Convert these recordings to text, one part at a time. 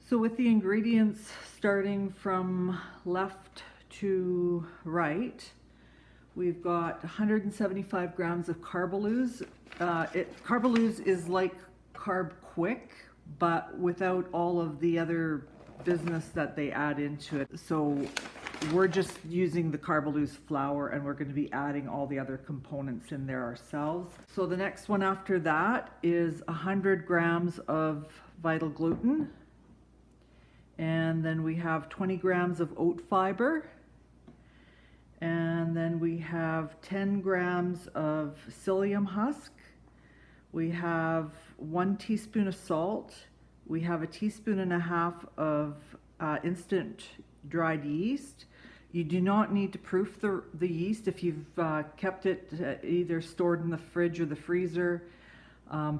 So with the ingredients starting from left to right, we've got 175 grams of Carbalose. Carbalose is like Carbquik, but without all of the other business that they add into it. So we're just using the Carbalose flour, and we're going to be adding all the other components in there ourselves. So the next one after that is 100 grams of vital gluten. And then we have 20 grams of oat fiber. And then we have 10 grams of psyllium husk. We have 1 teaspoon of salt. We have a teaspoon and a half of instant dried yeast. You do not need to proof the yeast if you've kept it either stored in the fridge or the freezer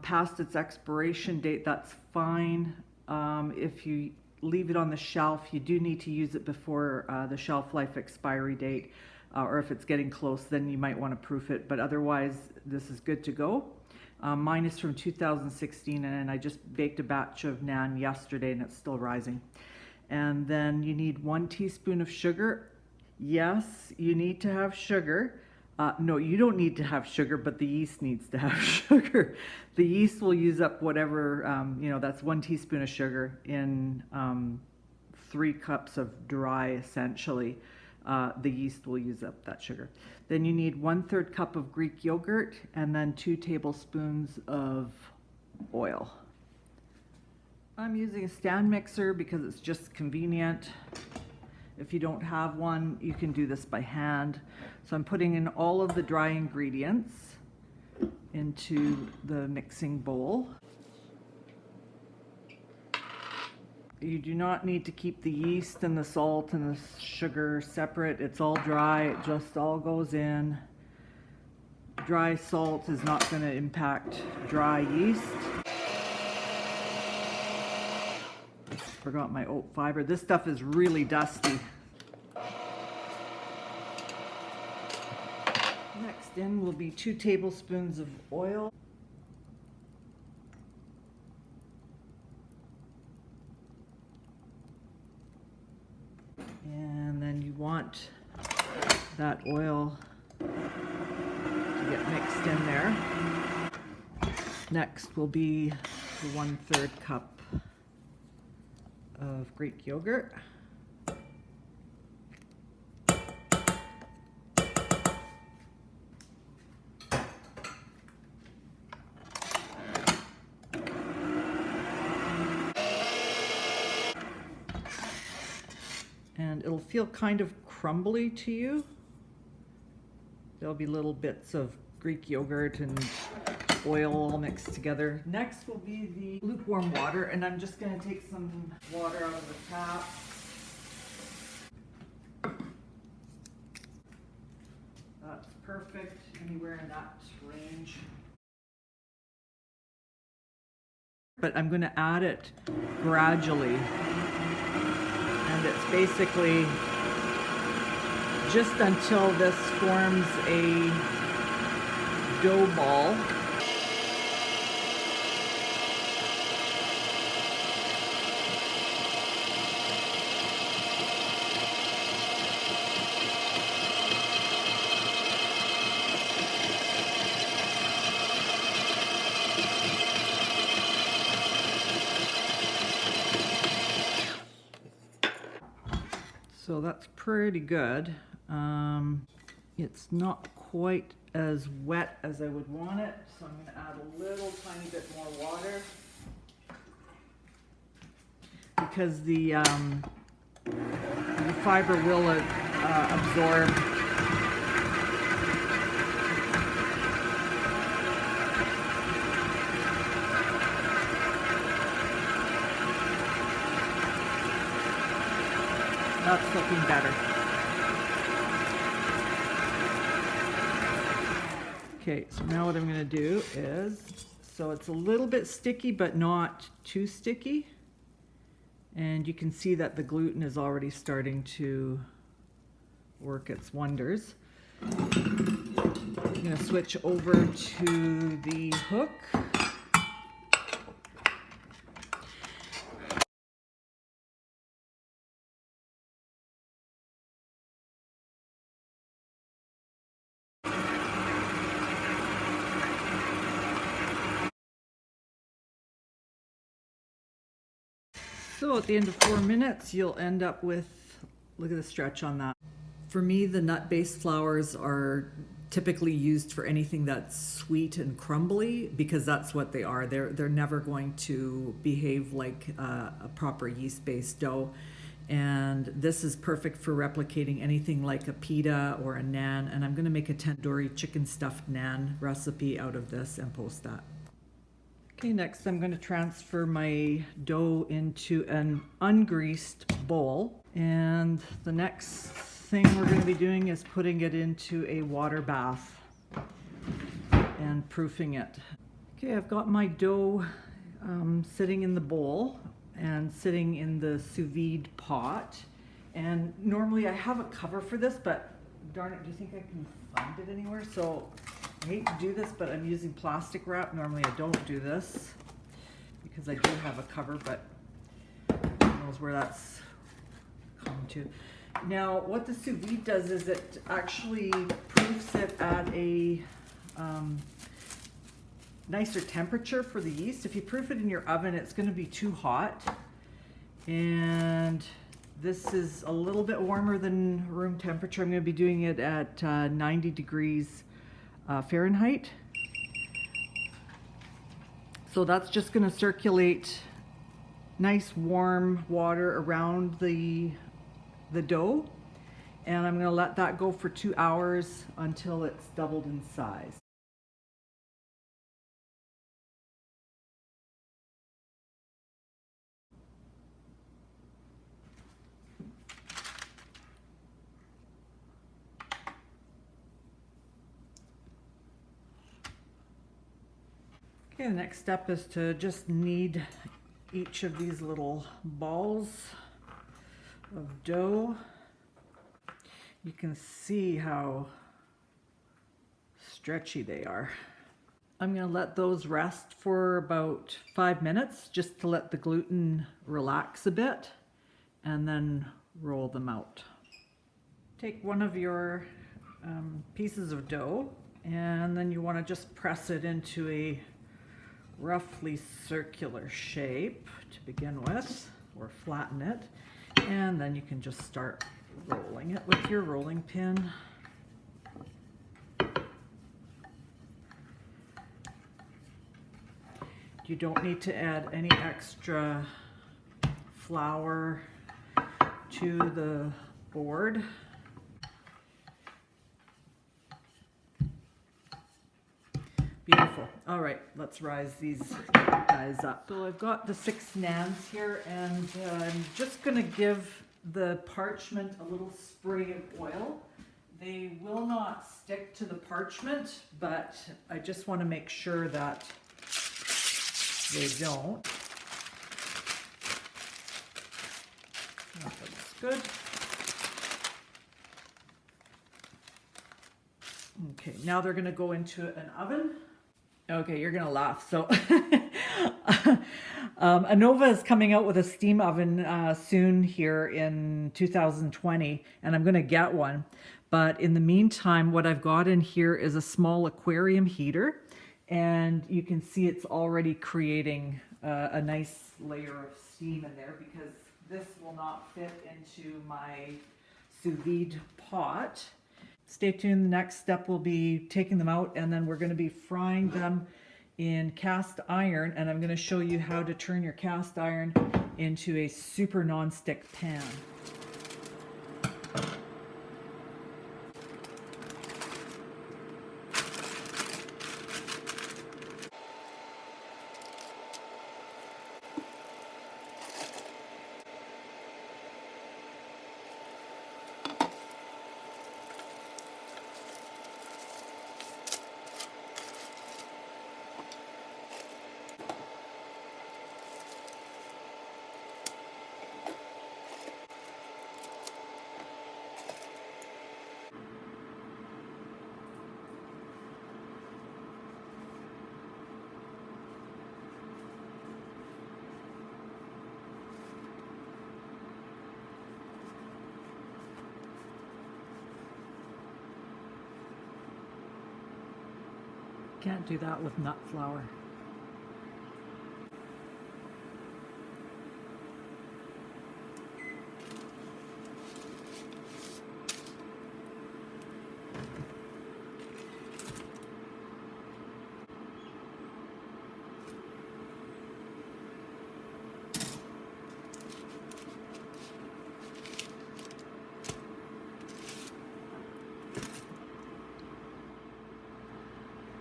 past its expiration date. That's fine. If you leave it on the shelf, you do need to use it before the shelf life expiry date, or if it's getting close, then you might want to proof it, but otherwise this is good to go. Mine is from 2016, and I just baked a batch of naan yesterday and it's still rising. And then you need 1 teaspoon of sugar. Yes, you need to have sugar. No, you don't need to have sugar, but the yeast needs to have sugar. The yeast will use up whatever, that's 1 teaspoon of sugar in 3 cups of dry, essentially. The yeast will use up that sugar. Then you need 1/3 cup of Greek yogurt, and then 2 tablespoons of oil. I'm using a stand mixer because it's just convenient. If you don't have one, you can do this by hand. So I'm putting in all of the dry ingredients into the mixing bowl. You do not need to keep the yeast and the salt and the sugar separate. It's all dry, it just all goes in. Dry salt is not going to impact dry yeast. Forgot my oat fiber. This stuff is really dusty. Next in will be 2 tablespoons of oil. And then you want that oil to get mixed in there. Next will be the 1/3 cup of Greek yogurt. And it'll feel kind of crumbly to you. There'll be little bits of Greek yogurt and oil all mixed together. Next will be the lukewarm water, and I'm just going to take some water out of the tap. That's perfect, anywhere in that range. But I'm going to add it gradually, and it's basically just until this forms a dough ball. So that's pretty good. It's not quite as wet as I would want it, so I'm going to add a little tiny bit more water because the fiber will absorb. That's looking better. Okay, so now what I'm going to do is, so it's a little bit sticky but not too sticky. And you can see that the gluten is already starting to work its wonders. I'm going to switch over to the hook. So at the end of 4 minutes, you'll end up with, look at the stretch on that. For me, the nut-based flours are typically used for anything that's sweet and crumbly because that's what they are. They're never going to behave like a proper yeast-based dough. And this is perfect for replicating anything like a pita or a naan. And I'm going to make a tandoori chicken stuffed naan recipe out of this and post that. Okay, next I'm going to transfer my dough into an ungreased bowl. And the next thing we're going to be doing is putting it into a water bath and proofing it. Okay, I've got my dough sitting in the bowl and sitting in the sous vide pot. And normally I have a cover for this, but darn it, do you think I can find it anywhere? So I hate to do this, but I'm using plastic wrap. Normally I don't do this because I do have a cover, but who knows where that's come to. Now what the sous vide does is it actually proofs it at a nicer temperature for the yeast. If you proof it in your oven, it's going to be too hot. And this is a little bit warmer than room temperature. I'm going to be doing it at 90 degrees Fahrenheit. So that's just going to circulate nice warm water around the dough. And I'm going to let that go for 2 hours until it's doubled in size. Okay, the next step is to just knead each of these little balls of dough. You can see how stretchy they are. I'm going to let those rest for about 5 minutes just to let the gluten relax a bit and then roll them out. Take one of your pieces of dough and then you want to just press it into a roughly circular shape to begin with, or flatten it, and then you can just start rolling it with your rolling pin. You don't need to add any extra flour to the board. Beautiful. All right, let's rise these guys up. So I've got the 6 naans here, and I'm just going to give the parchment a little spray of oil. They will not stick to the parchment, but I just want to make sure that they don't. That looks good. Okay, now they're going to go into an oven. Okay, you're gonna laugh. So Anova is coming out with a steam oven soon here in 2020, and I'm gonna get one. But in the meantime, what I've got in here is a small aquarium heater, and you can see it's already creating a nice layer of steam in there because this will not fit into my sous vide pot. Stay tuned. The next step will be taking them out, and then we're going to be frying them in cast iron, and I'm going to show you how to turn your cast iron into a super non-stick pan. Can't do that with nut flour.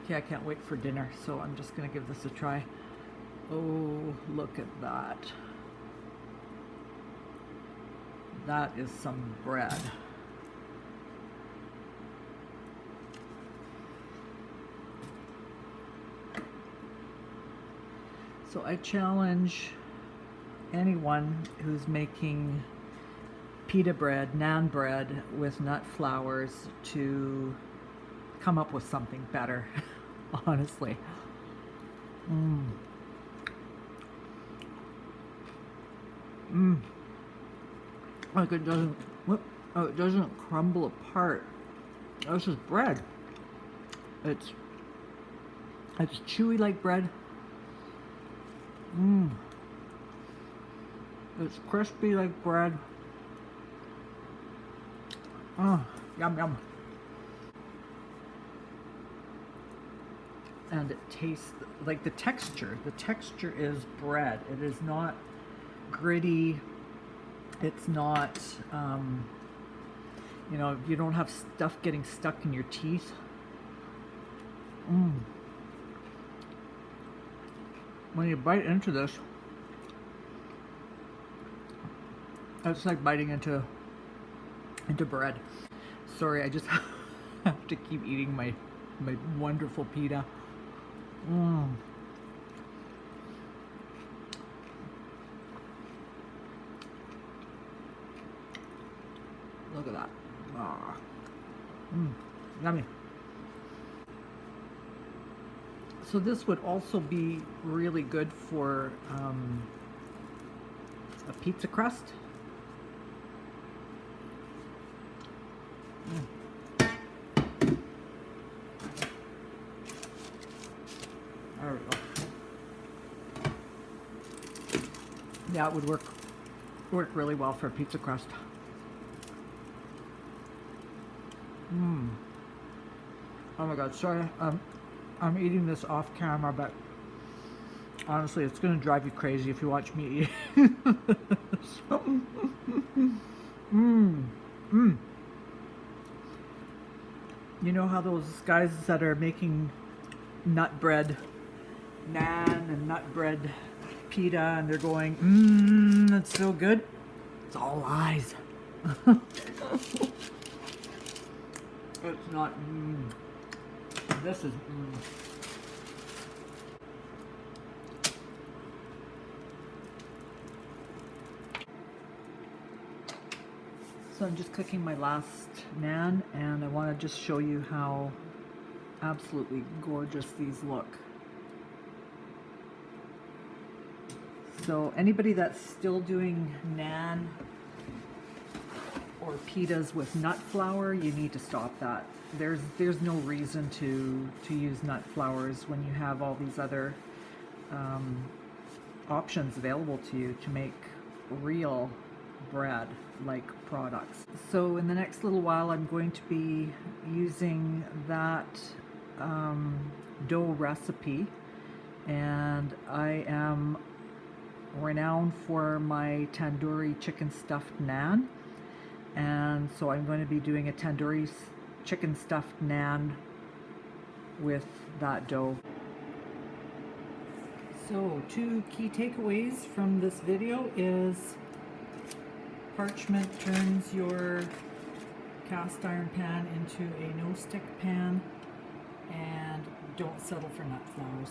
Okay, I can't wait for dinner, so I'm just gonna give this a try. Oh, look at that. That is some bread. So I challenge anyone who's making pita bread, naan bread with nut flours to come up with something better, honestly. Like it doesn't, it doesn't crumble apart. This is bread. It's chewy like bread. It's crispy like bread. Oh, yum yum. And it tastes like the texture. The texture is bread. It is not gritty. It's not, you know, you don't have stuff getting stuck in your teeth. When you bite into this, it's like biting into bread. Sorry, I just have to keep eating my wonderful pita. Look at that. Yummy. So this would also be really good for a pizza crust. There we go. Yeah, it would work really well for a pizza crust. Oh my god, sorry. I'm eating this off camera, but honestly, it's going to drive you crazy if you watch me eat. You know how those guys that are making nut bread naan and nut bread pita, and they're going, that's so good? It's all lies. It's not, This is, So I'm just cooking my last naan, and I want to just show you how absolutely gorgeous these look. So anybody that's still doing naan or pitas with nut flour, you need to stop that. There's no reason to use nut flours when you have all these other options available to you to make real bread like products. So in the next little while I'm going to be using that dough recipe, and I am renowned for my tandoori chicken stuffed naan, and so I'm going to be doing a tandoori chicken stuffed naan with that dough. So 2 key takeaways from this video is parchment turns your cast iron pan into a no stick pan, and don't settle for nut flours.